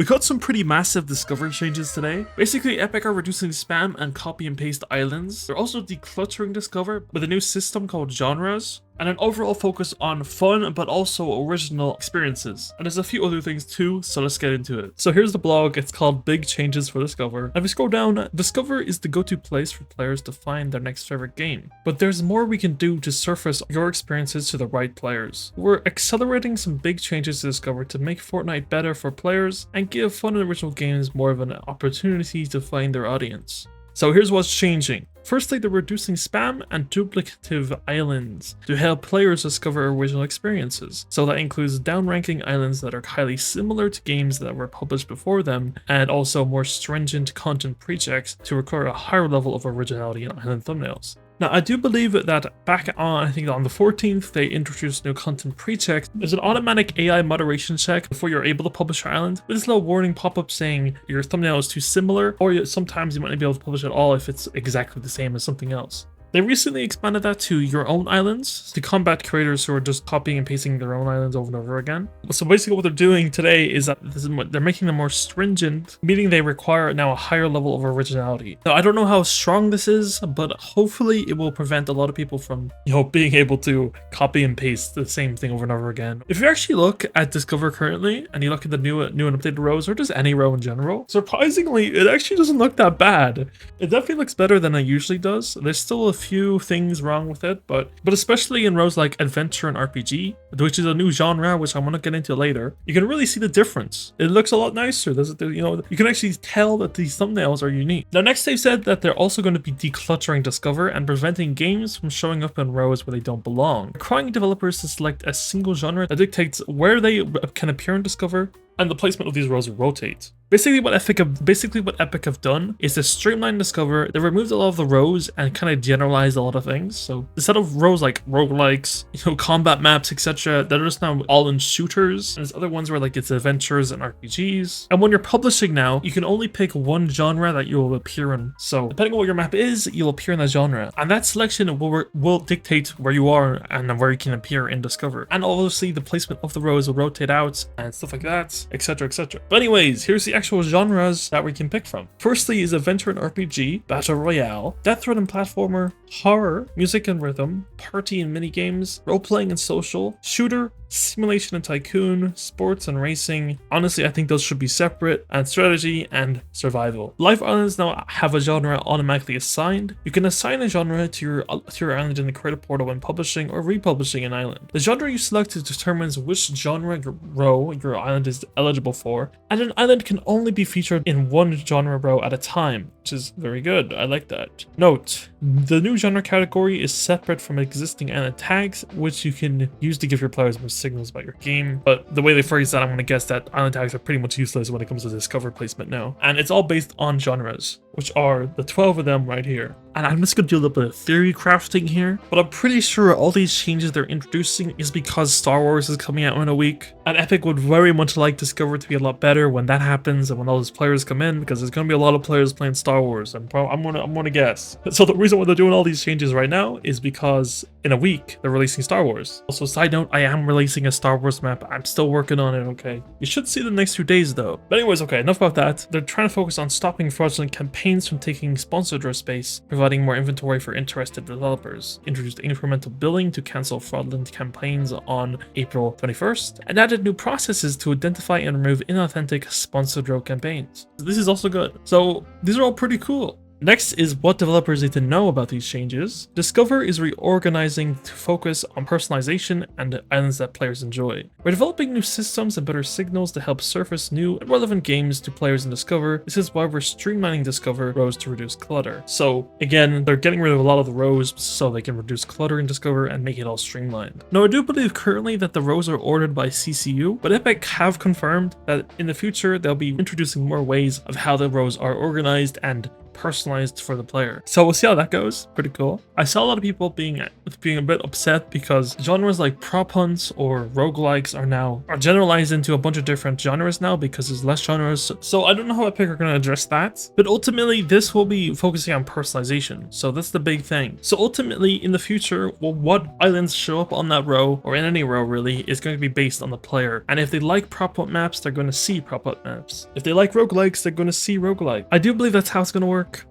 We got some pretty massive discovery changes today. Basically, Epic are reducing spam and copy and paste islands. They're also decluttering Discover with a new system called genres, and an overall focus on fun but also original experiences. And there's a few other things too, so let's get into it. So here's the blog. It's called Big Changes for Discover. And if we scroll down, Discover is the go-to place for players to find their next favorite game. But there's more we can do to surface your experiences to the right players. We're accelerating some big changes to Discover to make Fortnite better for players and give fun and original games more of an opportunity to find their audience. So here's what's changing. Firstly, they're reducing spam and duplicative islands to help players discover original experiences. So that includes downranking islands that are highly similar to games that were published before them, and also more stringent content pre-checks to require a higher level of originality in island thumbnails. Now, I do believe that back on, I think on the 14th, they introduced new content pre-checks. There's an automatic AI moderation check before you're able to publish your island, with this little warning pop-up saying your thumbnail is too similar, or sometimes you might not be able to publish at all if it's exactly the same as something else. They recently expanded that to your own islands to combat creators who are just copying and pasting their own islands over and over again. So basically what they're doing today is that they're making them more stringent, meaning they require now a higher level of originality. Now, I don't know how strong this is, but hopefully it will prevent a lot of people from, being able to copy and paste the same thing over and over again. If you actually look at Discover currently, and you look at the new and updated rows, or just any row in general, surprisingly, it actually doesn't look that bad. It definitely looks better than it usually does. There's still a few things wrong with it, but especially in rows like adventure and RPG, which is a new genre which I'm going to get into later, you can really see the difference. It looks a lot nicer. You can actually tell that these thumbnails are unique. Now, next they've said that they're also going to be decluttering Discover and preventing games from showing up in rows where they don't belong, requiring developers to select a single genre that dictates where they can appear in Discover, and the placement of these rows will rotate. Basically what Epic have done is to streamline Discover. They removed a lot of the rows and kind of generalized a lot of things. So instead of rows like roguelikes, combat maps, etc., they're just now all in shooters. And there's other ones where like it's adventures and RPGs. And when you're publishing now, you can only pick one genre that you will appear in. So depending on what your map is, you'll appear in that genre. And that selection will dictate where you are and where you can appear in Discover. And obviously the placement of the rows will rotate out and stuff like that, etc., etc. But anyways, here's the actual genres that we can pick from. Firstly is adventure and RPG, battle royale, death threat and platformer, horror, music and rhythm, party and minigames, role-playing and social, shooter, simulation and tycoon, sports and racing. Honestly, I think those should be separate, and strategy and survival. Life islands now have a genre automatically assigned. You can assign a genre to your island in the creator portal when publishing or republishing an island. The genre you select determines which genre row your island is eligible for, and an island can only be featured in one genre row at a time, which is very good. I like that. Note, the new genre category is separate from existing island tags, which you can use to give your players more signals about your game. But the way they phrase that, I'm going to guess that island tags are pretty much useless when it comes to Discover placement now. And it's all based on genres, which are the 12 of them right here. And I'm just going to do a little bit of theory crafting here, but I'm pretty sure all these changes they're introducing is because Star Wars is coming out in a week, and Epic would very much like Discover to be a lot better when that happens and when all those players come in, because there's going to be a lot of players playing Star Wars, and I'm gonna guess. So the reason why they're doing all these changes right now is because in a week they're releasing Star Wars. Also, side note, I am releasing a Star Wars map. I'm still working on it, okay? You should see the next few days though. But anyways, okay, enough about that. They're trying to focus on stopping fraudulent campaigns from taking sponsored draw space, providing more inventory for interested developers, introduced incremental billing to cancel fraudulent campaigns on April 21st, and added new processes to identify and remove inauthentic sponsored draw campaigns. This is also good. So these are all pretty cool. Next is what developers need to know about these changes. Discover is reorganizing to focus on personalization and islands that players enjoy. We're developing new systems and better signals to help surface new and relevant games to players in Discover. This is why we're streamlining Discover rows to reduce clutter. So again, they're getting rid of a lot of the rows so they can reduce clutter in Discover and make it all streamlined. Now, I do believe currently that the rows are ordered by CCU, but Epic have confirmed that in the future they'll be introducing more ways of how the rows are organized and personalized for the player. So we'll see how that goes. Pretty cool. I saw a lot of people being a bit upset because genres like prop hunts or roguelikes are generalized into a bunch of different genres now because there's less genres. So I don't know how Epic are going to address that, but ultimately this will be focusing on personalization. So that's the big thing. So ultimately in the future, well, what islands show up on that row or in any row really is going to be based on the player. And if they like prop hunt maps, they're going to see prop hunt maps. If they like roguelikes, they're going to see roguelike. I do believe that's how it's going to work.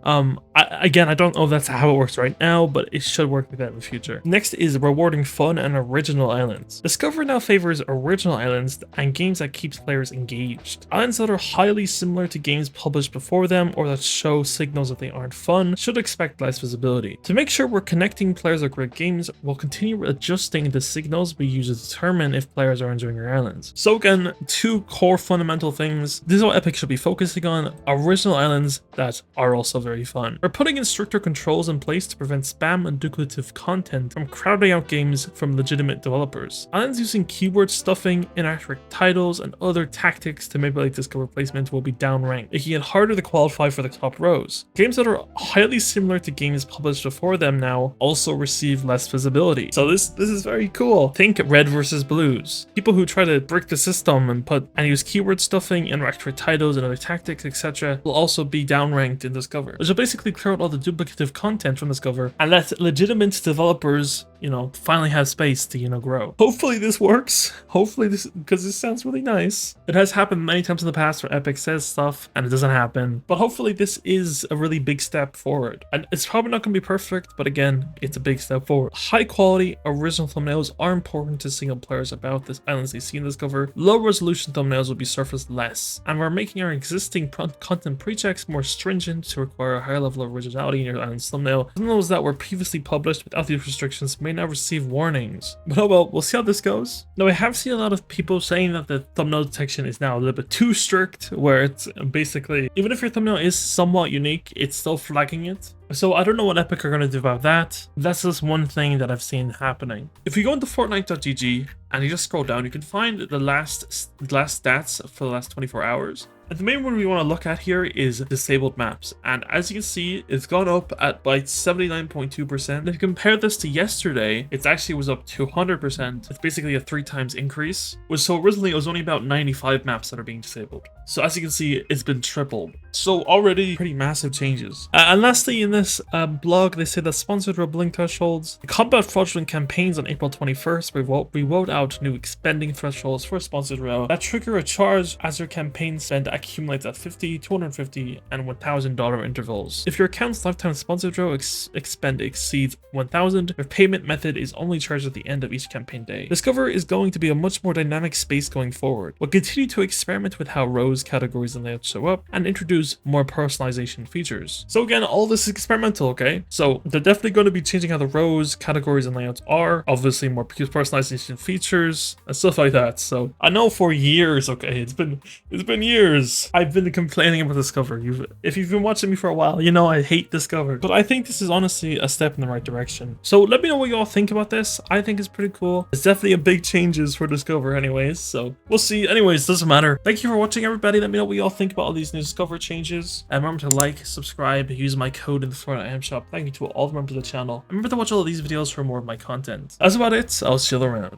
Again, I don't know if that's how it works right now, but it should work like that in the future. Next is rewarding fun and original islands. Discover now favors original islands and games that keeps players engaged. Islands that are highly similar to games published before them or that show signals that they aren't fun should expect less visibility. To make sure we're connecting players with great games, we'll continue adjusting the signals we use to determine if players are enjoying your islands. So again, two core fundamental things. This is what Epic should be focusing on: original islands that are also very fun. We're putting in stricter controls in place to prevent spam and duplicative content from crowding out games from legitimate developers. Islands using keyword stuffing, inaccurate titles, and other tactics to manipulate discover placement will be downranked, making it harder to qualify for the top rows. Games that are highly similar to games published before them now also receive less visibility. So this is very cool. Think red versus blues. People who try to brick the system and use keyword stuffing, inaccurate titles, and other tactics, etc. will also be downranked in Discover, which will basically clear out all the duplicative content from Discover and let legitimate developers, finally have space to, grow. Hopefully this works. Hopefully because this sounds really nice. It has happened many times in the past where Epic says stuff and it doesn't happen, but hopefully this is a really big step forward. And it's probably not going to be perfect, but again, it's a big step forward. High quality original thumbnails are important to signal players about the islands they see in Discover. Low resolution thumbnails will be surfaced less, and we're making our existing content pre-checks more stringent to require a higher level of originality in your island's thumbnail. Thumbnails that were previously published without these restrictions may now receive warnings. But oh well, we'll see how this goes. Now, I have seen a lot of people saying that the thumbnail detection is now a little bit too strict, where it's basically, even if your thumbnail is somewhat unique, it's still flagging it. So I don't know what Epic are going to do about that. That's just one thing that I've seen happening. If you go into Fortnite.gg and you just scroll down, you can find the last stats for the last 24 hours. And the main one we want to look at here is disabled maps. And as you can see, it's gone up by 79.2%. If you compare this to yesterday, it actually was up 200%. It's basically a 3 times increase. So originally it was only about 95 maps that are being disabled. So as you can see, it's been tripled. So already pretty massive changes. And lastly, in this blog, they say that sponsored robbing thresholds combat fraudulent campaigns on April 21st. We rolled out new spending thresholds for sponsored row that trigger a charge as your campaign spend accumulates at $50, $250, and $1,000 intervals. If your account's lifetime sponsored row expend exceeds $1,000, your payment method is only charged at the end of each campaign day. Discover is going to be a much more dynamic space going forward. We'll continue to experiment with how rows, categories, and layouts show up, and introduce more personalization features. So again, all this is experimental, okay? So they're definitely going to be changing how the rows, categories, and layouts are. Obviously, more personalization features and stuff like that. So I know for years, okay, it's been years. I've been complaining about Discover. If you've been watching me for a while, you know I hate Discover. But I think this is honestly a step in the right direction. So let me know what you all think about this. I think it's pretty cool. It's definitely a big changes for Discover anyways. So we'll see. Anyways, doesn't matter. Thank you for watching, everybody. Let me know what you all think about all these new Discover changes. And remember to like, subscribe, use my code in the Fortnite item shop. Thank you to all the members of the channel. Remember to watch all of these videos for more of my content. That's about it. I'll see you around.